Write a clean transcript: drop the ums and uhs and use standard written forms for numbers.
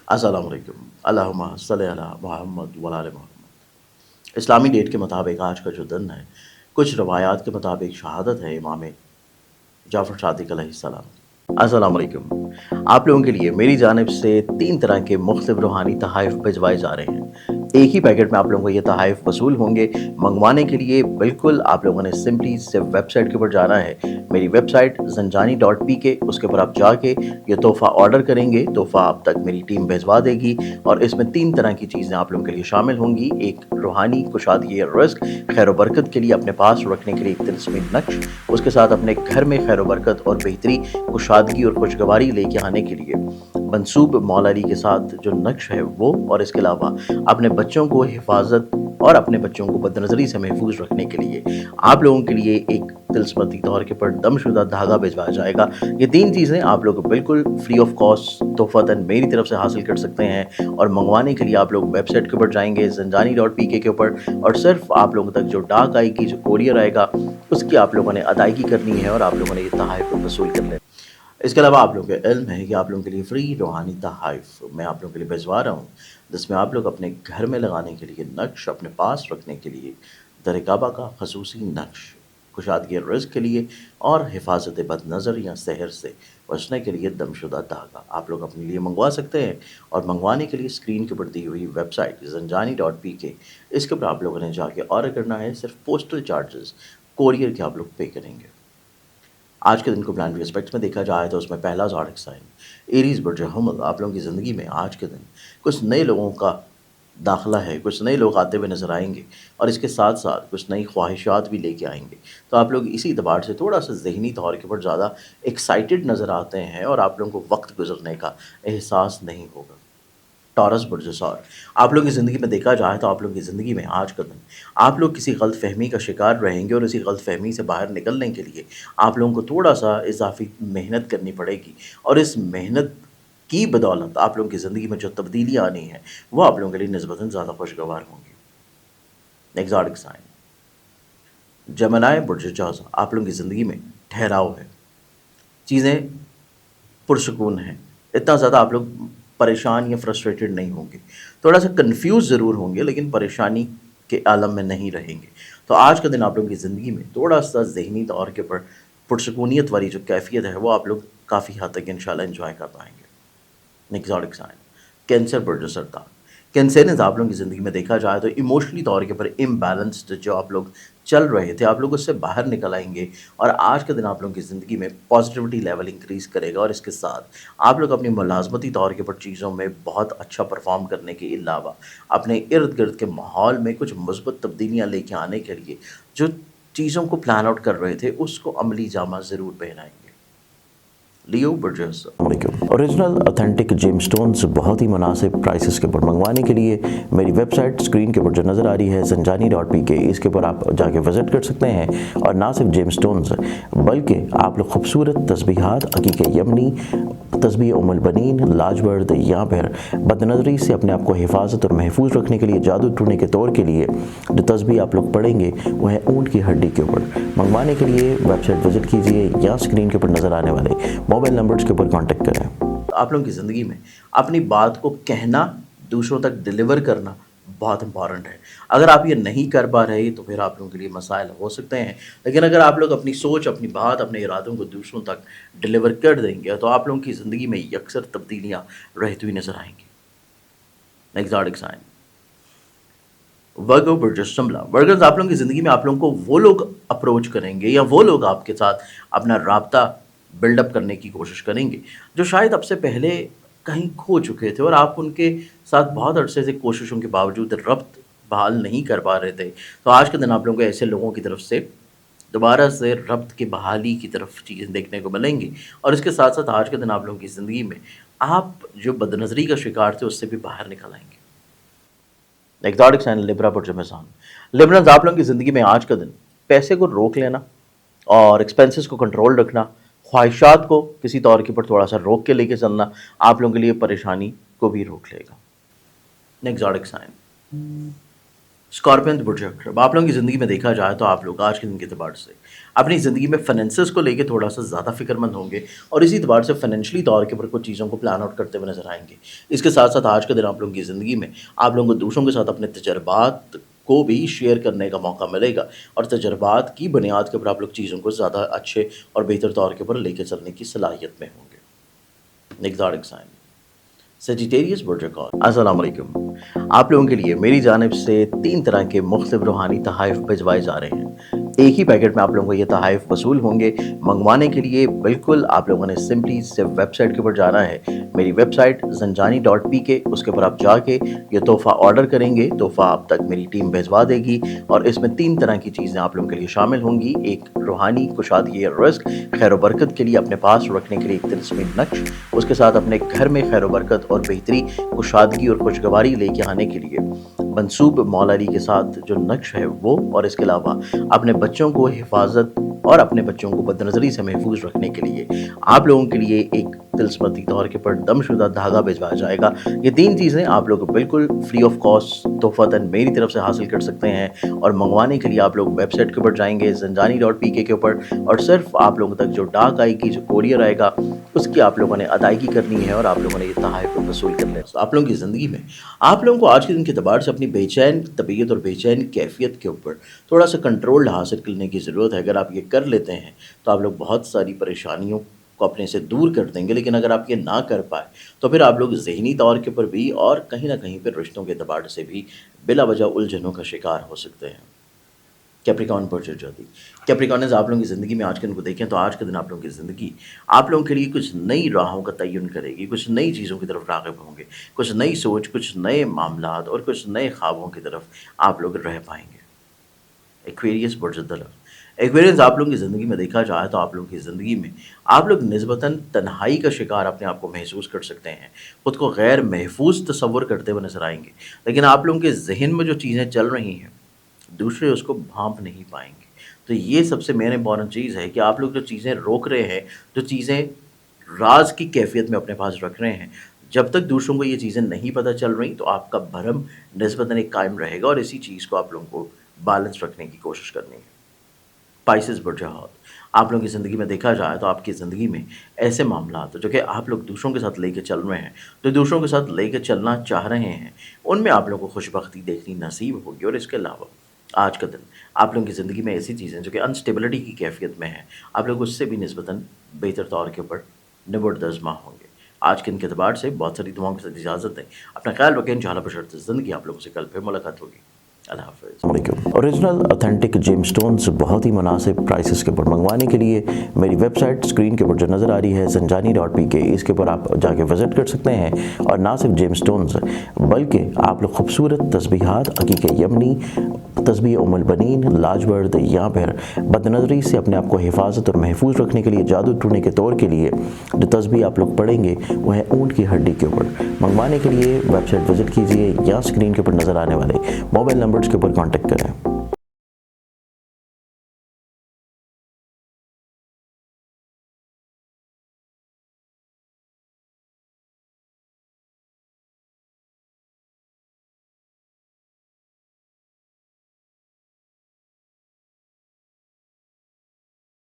अस्सलाम वालेकुम। अल्लाहुम्मा सल्लि अला मुहम्मद व आले मुहम्मद। इस्लामी डेट के मुताबिक आज का जो दिन है, कुछ रवायात के मुताबिक शहादत है इमाम जाफ़र सादिक अलैहिस्सलाम। अस्सलाम वालेकुम। आप लोगों के लिए मेरी जानिब से 3 तरह के मुख्तलिफ रूहानी तोहफ़े भिजवाए जा रहे हैं। एक ही पैकेट में आप लोगों को ये तोहफ़े वसूल होंगे। मंगवाने के लिए बिल्कुल आप लोगों ने सिंपली सिर्फ वेबसाइट के ऊपर जाना है। मेरी वेबसाइट zanjani.pk, उसके ऊपर आप जाके ये तोहफ़ा ऑर्डर करेंगे। तोहफ़ा आप तक मेरी टीम भिजवा देगी और इसमें 3 तरह की चीज़ें आप लोगों के लिए शामिल होंगी। एक रूहानी कुशादगी रिज़्क, खैर बरकत के लिए अपने पास रखने के लिए एक तिल्स्मी नक्श, उसके साथ अपने घर में खैर बरकत और बेहतरी, कुशादगी और खुशगवारी लेके आने के लिए मंसूब मौलारी के साथ जो नक्श है वो, और इसके अलावा अपने बच्चों को हिफाजत और अपने बच्चों को बदनज़री से महफूज रखने के लिए आप लोगों के लिए एक तिल्स्मती तौर के पर दमशुदा धागा भिजवाया जाएगा। ये 3 चीज़ें आप लोग बिल्कुल फ्री ऑफ कॉस्ट तोहफ़तन मेरी तरफ से हासिल कर सकते हैं। और मंगवाने के लिए आप लोग वेबसाइट के ऊपर जाएंगे zanjani.pk के ऊपर, और सिर्फ आप लोगों तक जो डाक आएगी, जो कोरियर आएगा, उसकी आप लोगों ने अदायगी करनी है और आप लोगों ने ये तोहफ़े वसूल कर लेना। इसके अलावा आप लोगों को इल्म है कि आप लोगों के लिए फ्री रूहानी तोहफ़े मैं आप लोगों के लिए भिजवा रहा हूँ, जिसमें आप लोग अपने घर में लगाने के लिए नक्श, अपने पास रखने के लिए दर काबा का खसूसी नक्श, कुशादगी रिज़्क के लिए और हिफाजत बदनज़र या सहर से बचने के लिए दमशुदा धागा आप लोग अपने लिए मंगवा सकते हैं। और मंगवाने के लिए स्क्रीन के ऊपर दी हुई वेबसाइट zanjani.pk, इसके ऊपर आप लोगों ने जाके ऑर्डर करना है। सिर्फ पोस्टल चार्जेस कोरियर के आप लोग पे करेंगे। आज के दिन को प्लानिटरी एस्पेक्ट्स में देखा जाए तो उसमें पहला ज़ोडिक साइन एरीज़ बुर्ज हमल। आप लोगों की ज़िंदगी में आज के दिन कुछ नए लोगों का दाखिला है, कुछ नए लोग आते हुए नज़र आएंगे और इसके साथ साथ कुछ नई ख्वाहिशात भी लेके आएंगे। तो आप लोग इसी एतबार से थोड़ा सा ज़हनी तौर के ऊपर ज़्यादा एक्साइटेड नज़र आते हैं और आप लोगों को वक्त गुजरने का एहसास नहीं होगा। टॉरस बुर्ज सौर। आप लोगों की ज़िंदगी में देखा जाए तो आप लोगों की ज़िंदगी में आज का दिन आप लोग किसी गलतफ़हमी का शिकार रहेंगे और इसी गलतफ़हमी से बाहर निकलने के लिए आप लोगों को थोड़ा-सा इज़ाफ़ी मेहनत करनी पड़ेगी। और इस मेहनत की बदौलत आप लोगों की ज़िंदगी में जो तब्दीलियाँ आनी हैं, वो आप लोगों के लिए निस्बतन ज़्यादा खुशगवार होंगी। एक्ज़ोटिक साइन जेमिनी बुर्ज जौज़ा। आप लोगों की ज़िंदगी में ठहराव है, चीज़ें पुरसुकून हैं, इतना ज़्यादा आप लोग परेशान या फ्रस्ट्रेटेड नहीं होंगे। थोड़ा सा कंफ्यूज ज़रूर होंगे लेकिन परेशानी के आलम में नहीं रहेंगे। तो आज का दिन आप लोगों की ज़िंदगी में थोड़ा सा ज़हनी तौर के ऊपर पुरसुकूनियत वाली जो कैफियत है वो आप लोग काफ़ी हद तक इंशाल्लाह एंजॉय कर पाएंगे। एक्सोटिक साइन कैंसर बुर्ज सरतान। कैंसरियंस आप लोगों की ज़िंदगी में देखा जाए तो इमोशनली तौर के ऊपर इम्बैलेंस्ड जो आप लोग चल रहे थे, आप लोग उससे बाहर निकल आएंगे और आज के दिन आप लोगों की ज़िंदगी में पॉजिटिविटी लेवल इंक्रीज़ करेगा। और इसके साथ आप लोग अपनी मुलाज़मती तौर के ऊपर चीज़ों में बहुत अच्छा परफॉर्म करने के अलावा अपने इर्द गिर्द के माहौल में कुछ मुस्बत तब्दीलियाँ लेके आने के लिए जो चीज़ों को प्लान आउट कर रहे थे उसको अमली जामा ज़रूर पहनाएंगे। लियो बुर्जस। ओरिजिनल ऑथेंटिक जेम स्टोन्स बहुत ही मुनासिब प्राइसेस के ऊपर मंगवाने के लिए मेरी वेबसाइट स्क्रीन के ऊपर जो नज़र आ रही है zanjani.pk, इसके ऊपर आप जाके विज़िट कर सकते हैं। और ना सिर्फ जेम स्टोन्स बल्कि आप लोग खूबसूरत तस्बीहात, अकीक यमनी, तस्बीह उम्मुल बनीन, लाजवर्द या फिर बदनज़री से अपने आप को हिफाजत और महफूज रखने के लिए जादू टूटने के तौर के लिए जो तस्बीह आप लोग पढ़ेंगे वो है ऊँट की हड्डी के ऊपर। मंगवाने के लिए वेबसाइट विज़िट कीजिए या स्क्रीन के ऊपर नज़र आने वाले मोबाइल नंबर्स के ऊपर कांटेक्ट करें। आप लोगों की ज़िंदगी में अपनी बात को कहना, दूसरों तक डिलीवर करना बहुत इंपॉर्टेंट है। अगर आप ये नहीं कर पा रहे तो फिर आप लोगों के लिए मसाइल हो सकते हैं, लेकिन अगर आप लोग अपनी सोच, अपनी बात, अपने इरादों को दूसरों तक डिलीवर कर देंगे तो आप लोगों की ज़िंदगी में यकसर तब्दीलियाँ रहती हुई नज़र आएंगी। एक्सोटिक साइन वर्गो बुर्ज शिमला। वर्गर्स आप लोगों की ज़िंदगी में आप लोगों को वो लोग अप्रोच करेंगे या वो लोग आपके साथ अपना राब्ता बिल्डअप करने की कोशिश करेंगे जो शायद आपसे पहले कहीं खो चुके थे और आप उनके साथ बहुत अरसे से कोशिशों के बावजूद रब्त बहाल नहीं कर पा रहे थे। तो आज के दिन आप लोगों को ऐसे लोगों की तरफ से दोबारा से रब्त की बहाली की तरफ चीज़ें देखने को मिलेंगी। और इसके साथ साथ आज के दिन आप लोगों की ज़िंदगी में आप जो बदनज़री का शिकार थे उससे भी बाहर निकल आएंगे। एक्सोटिक साइन लिब्रा बुर्ज मेज़ान। लिब्रन्स आप लोगों की ज़िंदगी में आज का दिन पैसे को रोक लेना और एक्सपेंसेस को कंट्रोल रखना, ख्वाहिशात को किसी तौर के ऊपर थोड़ा सा रोक के लेके चलना आप लोगों के लिए परेशानी को भी रोक लेगा। एक्सोटिक साइन स्कॉर्पियन बुर्ज अक्रब, आप लोगों की ज़िंदगी में देखा जाए तो आप लोग आज के दिन के एतबार से अपनी ज़िंदगी में फाइनेंसेस को लेके थोड़ा सा ज़्यादा फिक्रमंद होंगे और इसी एतबार से फाइनेंशियली तौर के ऊपर कुछ चीज़ों को प्लान आउट करते हुए नजर आएंगे। इसके साथ साथ आज के दिन आप लोगों की ज़िंदगी में आप लोगों को दूसरों के साथ अपने तजर्बात को भी शेयर करने का मौका मिलेगा और तजर्बात की बुनियाद के ऊपर आप लोग चीज़ों को ज़्यादा अच्छे और बेहतर तौर के ऊपर लेके चलने की सलाहियत में होंगे। एग्जॉटिक साइन सेजिटेरियस बुर्ज कौन। अस्सलाम वालेकुम। आप लोगों के लिए मेरी जानिब से 3 तरह के मुख्तलिफ रूहानी तहाइफ भिजवाए जा रहे हैं। एक ही पैकेट में आप लोगों को ये तहाइफ वसूल होंगे। मंगवाने के लिए बिल्कुल आप लोगों ने सिंपली से वेबसाइट के ऊपर जाना है, मेरी वेबसाइट zanjani.pk, उसके ऊपर आप जाके ये तोहफ़ा ऑर्डर करेंगे, तोहफ़ा आप तक मेरी टीम भिजवा देगी और इसमें 3 तरह की चीज़ें आप लोगों के लिए शामिल होंगी। एक रूहानी कुशादगी या रिस्क, खैर व बरकत के लिए अपने पास रखने के लिए एक तिलस्मी नक्श, उसके साथ अपने घर में खैर व बरकत और बेहतरी, कुशादगी और खुशगवारी लेके आने के लिए मंसूब मौला अली के साथ जो नक्श है वो, और इसके अलावा अपने बच्चों को हिफाजत और अपने बच्चों को बदनज़री से महफूज रखने के लिए आप लोगों के लिए एक तिलस्मती तौर के पर दमशुदा धागा भिजवाया जाएगा। ये 3 चीज़ें आप लोग बिल्कुल फ्री ऑफ कॉस्ट तोहफ़तन मेरी तरफ से हासिल कर सकते हैं और मंगवाने के लिए आप लोग वेबसाइट के ऊपर जाएंगे zanjani.pk के ऊपर और सिर्फ आप लोगों तक जो डाक आएगी, जो कोरियर आएगा, उसकी आप लोगों ने अदायगी करनी है और आप लोगों ने ये तहाइफ वसूल कर लें। आप लोगों की ज़िंदगी में आप लोगों को आज के दिन के अतबार से अपनी बेचैन तबीयत और बेचैन कैफियत के ऊपर थोड़ा सा कंट्रोल हासिल करने की ज़रूरत है। अगर आप ये कर लेते हैं तो आप लोग बहुत सारी परेशानियों को अपने से दूर कर देंगे, लेकिन अगर आप ये ना कर पाए तो फिर आप लोग ज़हनी तौर के ऊपर भी और कहीं ना कहीं पर रिश्तों के अतबार से भी बिला वजह उलझनों का शिकार हो सकते हैं। कैप्रिकॉर्न पर जल्दी कैप्रिकॉर्नर्स, आप लोगों की ज़िंदगी में आज के दिन को देखें तो आज के दिन आप लोगों की ज़िंदगी आप लोगों के लिए कुछ नई राहों का तयन करेगी, कुछ नई चीज़ों की तरफ राग़िब होंगे, कुछ नई सोच, कुछ नए मामलात और कुछ नए ख्वाबों की तरफ आप लोग रह पाएंगे। एक्वेरियस बुर्ज एक्वेरियंस, आप लोगों की ज़िंदगी में देखा जाए तो आप लोगों की ज़िंदगी में आप लोग निस्बतन तन्हाई का शिकार अपने आप को महसूस कर सकते हैं, ख़ुद को गैर महफूज तस्वर करते हुए नजर आएंगे, लेकिन आप लोगों के जहन में जो चीज़ें चल रही हैं दूसरे उसको भांप नहीं पाएंगे। तो ये सबसे मेन इंपॉर्टेंट चीज़ है कि आप लोग जो चीज़ें रोक रहे हैं, जो चीज़ें राज की कैफियत में अपने पास रख रहे हैं, जब तक दूसरों को ये चीज़ें नहीं पता चल रही तो आपका भरम निस्बतन एक कायम रहेगा और इसी चीज़ को आप लोगों को बैलेंस रखने की कोशिश करनी है। स्पाइसेस बुर्जाहत, आप लोगों की ज़िंदगी में देखा जाए तो आपकी ज़िंदगी में ऐसे मामलात जो कि आप लोग दूसरों के साथ लेके चल रहे हैं, जो दूसरों के साथ लेके चलना चाह रहे हैं, उनमें आप लोगों को खुशबख्ती देखनी नसीब होगी। और इसके अलावा आज का दिन आप लोगों की ज़िंदगी में ऐसी चीज़ें जो कि अनस्टेबिलिटी की कैफियत में हैं, आप लोग उससे भी निस्बतन बेहतर तौर के ऊपर निबट दज़मा होंगे। आज के दिन के अतबार से बहुत सारी दुआओं के साथ इजाज़त दें। अपना ख्याल रखें। इंशाअल्लाह बशर्ते ज़िंदगी आप लोगों से कल फिर मुलाकात होगी। अल्लाह हाफ़िज़। ओरिजिनल ऑथेंटिक जेमस्टोन्स बहुत ही मुनासिब प्राइसेस के ऊपर मंगवाने के लिए मेरी वेबसाइट स्क्रीन के ऊपर जो नज़र आ रही है zanjani.pk, इसके ऊपर आप जाके विज़िट कर सकते हैं और ना सिर्फ जेमस्टोन्स बल्कि आप लोग खूबसूरत तस्बीहात, अकीक़ यमनी, तस्बीह उम्मुल बनीन, लाजवर्द या फिर बदनज़री से अपने आप को हिफाजत और महफूज रखने के लिए जादू टूटने के तौर के लिए जो तस्बीह आप लोग पढ़ेंगे वो है ऊँट की हड्डी के ऊपर। मंगवाने के लिए वेबसाइट विज़िट कीजिए या स्क्रीन के ऊपर नज़र आने वाले मोबाइल नंबर्स के ऊपर कॉन्टेक्ट करें।